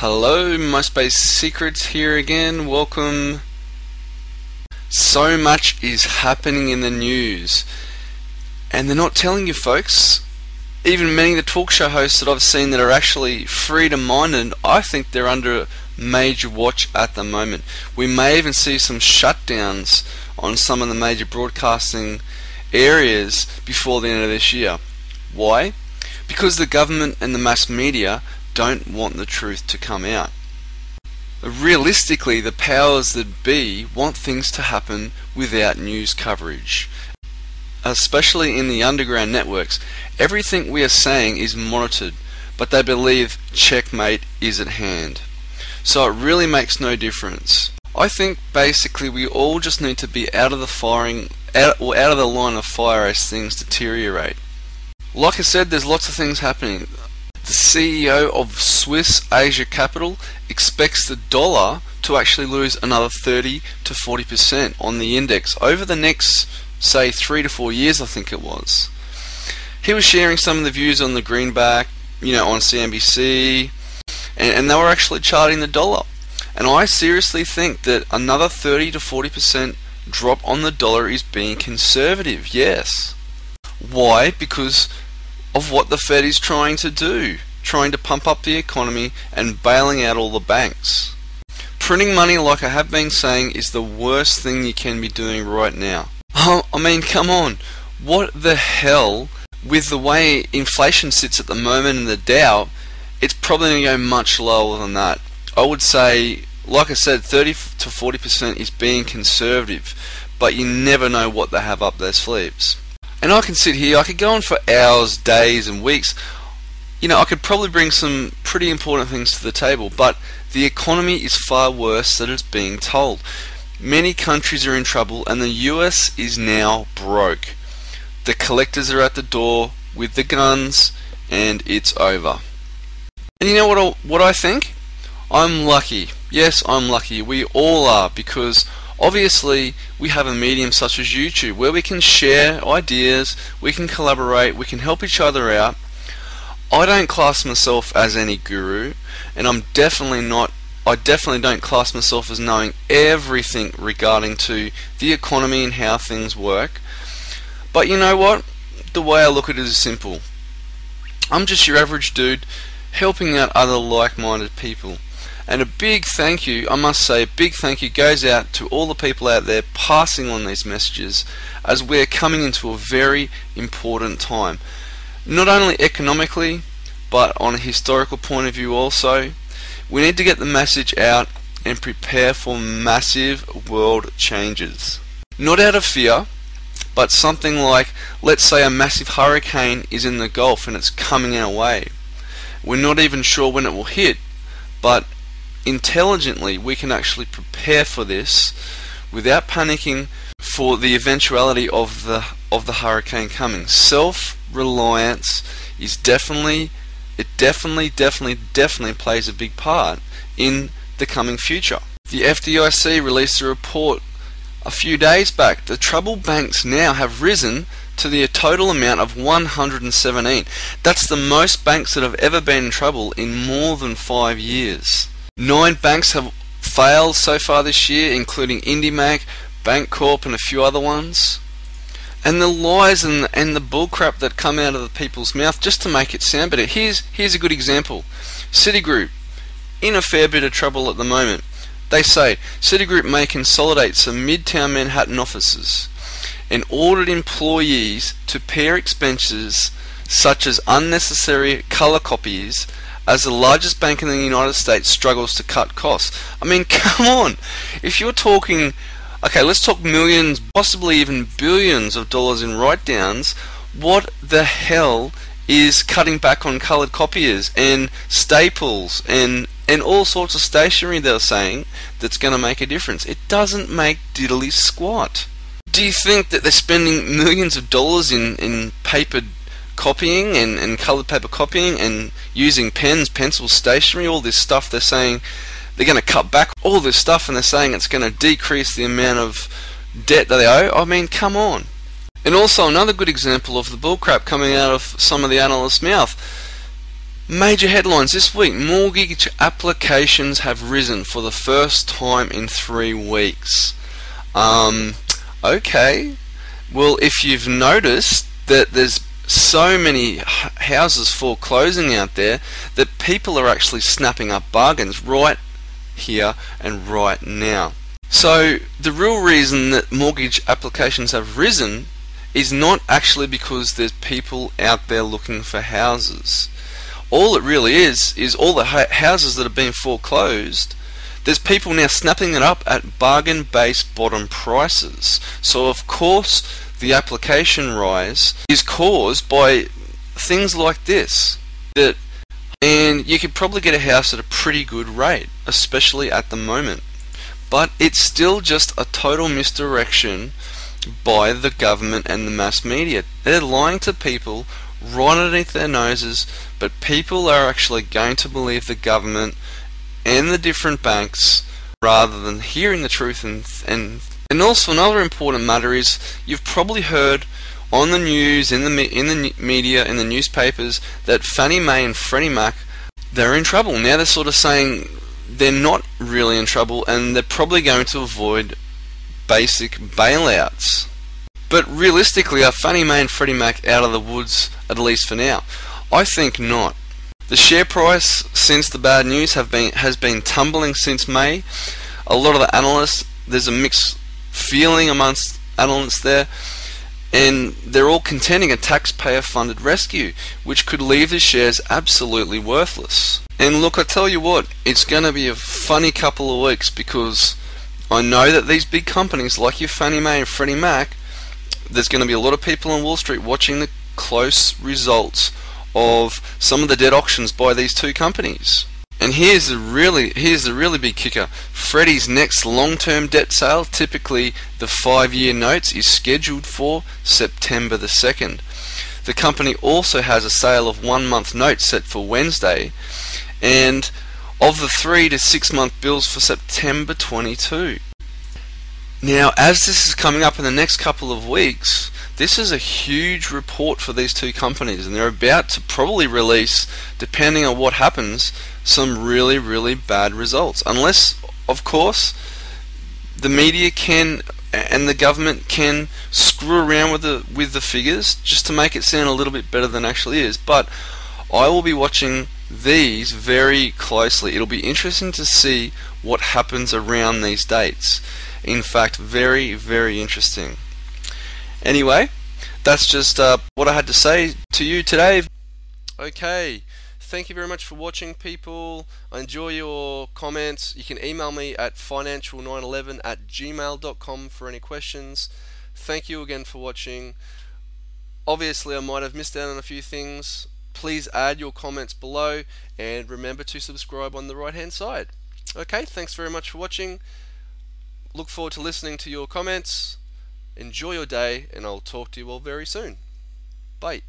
Hello, MySpace Secrets here again. Welcome. So much is happening in the news, and they're not telling you, folks. Even many of the talk show hosts that I've seen that are actually freedom-minded, I think they're under major watch at the moment. We may even see some shutdowns on some of the major broadcasting areas before the end of this year. Why? Because the government and the mass media don't want the truth to come out. Realistically, the powers that be want things to happen without news coverage. Especially in the underground networks, everything we are saying is monitored, but they believe checkmate is at hand. So it really makes no difference. I think basically we all just need to be out of the line of fire as things deteriorate. Like I said, there's lots of things happening. The CEO of Swiss Asia Capital expects the dollar to actually lose another 30 to 40% on the index over the next, say, 3 to 4 years, I think it was. He was sharing some of the views on the greenback, on CNBC, and they were actually charting the dollar. And I seriously think that another 30 to 40% drop on the dollar is being conservative, yes. Why? Because of what the Fed is trying to do, trying to pump up the economy and bailing out all the banks. Printing money, like I have been saying, is the worst thing you can be doing right now. I mean, come on, what the hell? With the way inflation sits at the moment in the Dow, it's probably going to go much lower than that. I would say, like I said, 30 to 40% is being conservative, but you never know what they have up their sleeves. And I can sit here, I could go on for hours, days and weeks. I could probably bring some pretty important things to the table, but the economy is far worse than it's being told. Many countries are in trouble and the US is now broke. The collectors are at the door with the guns and it's over. And you know what I think? I'm lucky. Yes, I'm lucky. We all are, because obviously we have a medium such as YouTube where we can share ideas, we can collaborate, we can help each other out. I don't class myself as any guru, and I definitely don't class myself as knowing everything regarding to the economy and how things work. But you know what? The way I look at it is simple. I'm just your average dude helping out other like-minded people. And a big thank you, I must say, a big thank you goes out to all the people out there passing on these messages, as we're coming into a very important time. Not only economically, but on a historical point of view also. We need to get the message out and prepare for massive world changes. Not out of fear, but something like, let's say a massive hurricane is in the Gulf and it's coming our way. We're not even sure when it will hit, but intelligently we can actually prepare for this without panicking for the eventuality of the hurricane coming. Self-reliance is definitely plays a big part in the coming future. The FDIC released a report a few days back. The troubled banks now have risen to the total amount of 117. That's the most banks that have ever been in trouble in more than 5 years. 9 banks have failed so far this year, including IndyMac, Bancorp and a few other ones. And the lies and the bullcrap that come out of the people's mouth just to make it sound better. Here's a good example. Citigroup, in a fair bit of trouble at the moment. They say Citigroup may consolidate some midtown Manhattan offices and ordered employees to pare expenses such as unnecessary color copies as the largest bank in the United States struggles to cut costs. I mean, come on. If you're talking, okay, let's talk millions, possibly even billions of dollars in write-downs, what the hell is cutting back on colored copiers and staples and all sorts of stationery they're saying that's going to make a difference? It doesn't make diddly squat. Do you think that they're spending millions of dollars in paper copying and colored paper copying and using pens, pencils, stationery, all this stuff? They're saying they're going to cut back all this stuff and they're saying it's going to decrease the amount of debt that they owe. I mean, come on. And also another good example of the bullcrap coming out of some of the analysts' mouth. Major headlines this week: mortgage applications have risen for the first time in 3 weeks. Okay. Well, if you've noticed that there's so many houses foreclosing out there, that people are actually snapping up bargains right here and right now. So the real reason that mortgage applications have risen is not actually because there's people out there looking for houses. All it really is all the houses that have been foreclosed, there's people now snapping it up at bargain-based bottom prices. So of course the application rise is caused by things like this. And you could probably get a house at a pretty good rate, especially at the moment. But it's still just a total misdirection by the government and the mass media. They're lying to people right underneath their noses, but people are actually going to believe the government and the different banks rather than hearing the truth. And also another important matter is, you've probably heard on the news, in the media, in the newspapers, that Fannie Mae and Freddie Mac, they're in trouble. Now they're sort of saying they're not really in trouble and they're probably going to avoid basic bailouts. But realistically, are Fannie Mae and Freddie Mac out of the woods, at least for now? I think not. The share price since the bad news has been tumbling since May. A lot of the analysts, there's a mixed feeling amongst analysts there, and they're all contending a taxpayer-funded rescue, which could leave the shares absolutely worthless. And look, I tell you what, it's going to be a funny couple of weeks, because I know that these big companies like your Fannie Mae and Freddie Mac, there's going to be a lot of people on Wall Street watching the close results of some of the debt auctions by these two companies. And here's the really big kicker. Freddie's next long-term debt sale, typically the 5-year notes, is scheduled for September the 2nd. The company also has a sale of 1-month notes set for Wednesday, and of the 3 to 6 month bills for September 22. Now, as this is coming up in the next couple of weeks, this is a huge report for these two companies, and they're about to probably release, depending on what happens, some really bad results. Unless, of course, the media can and the government can screw around with the figures just to make it sound a little bit better than it actually is. But I will be watching these very closely. It'll be interesting to see what happens around these dates. In fact, very interesting. Anyway, that's just what I had to say to you today. Okay, thank you very much for watching, people. I enjoy your comments. You can email me at financial911@gmail.com for any questions. Thank you again for watching. Obviously, I might have missed out on a few things. Please add your comments below, and remember to subscribe on the right hand side. Okay, thanks very much for watching. Look forward to listening to your comments. Enjoy your day, and I'll talk to you all very soon. Bye.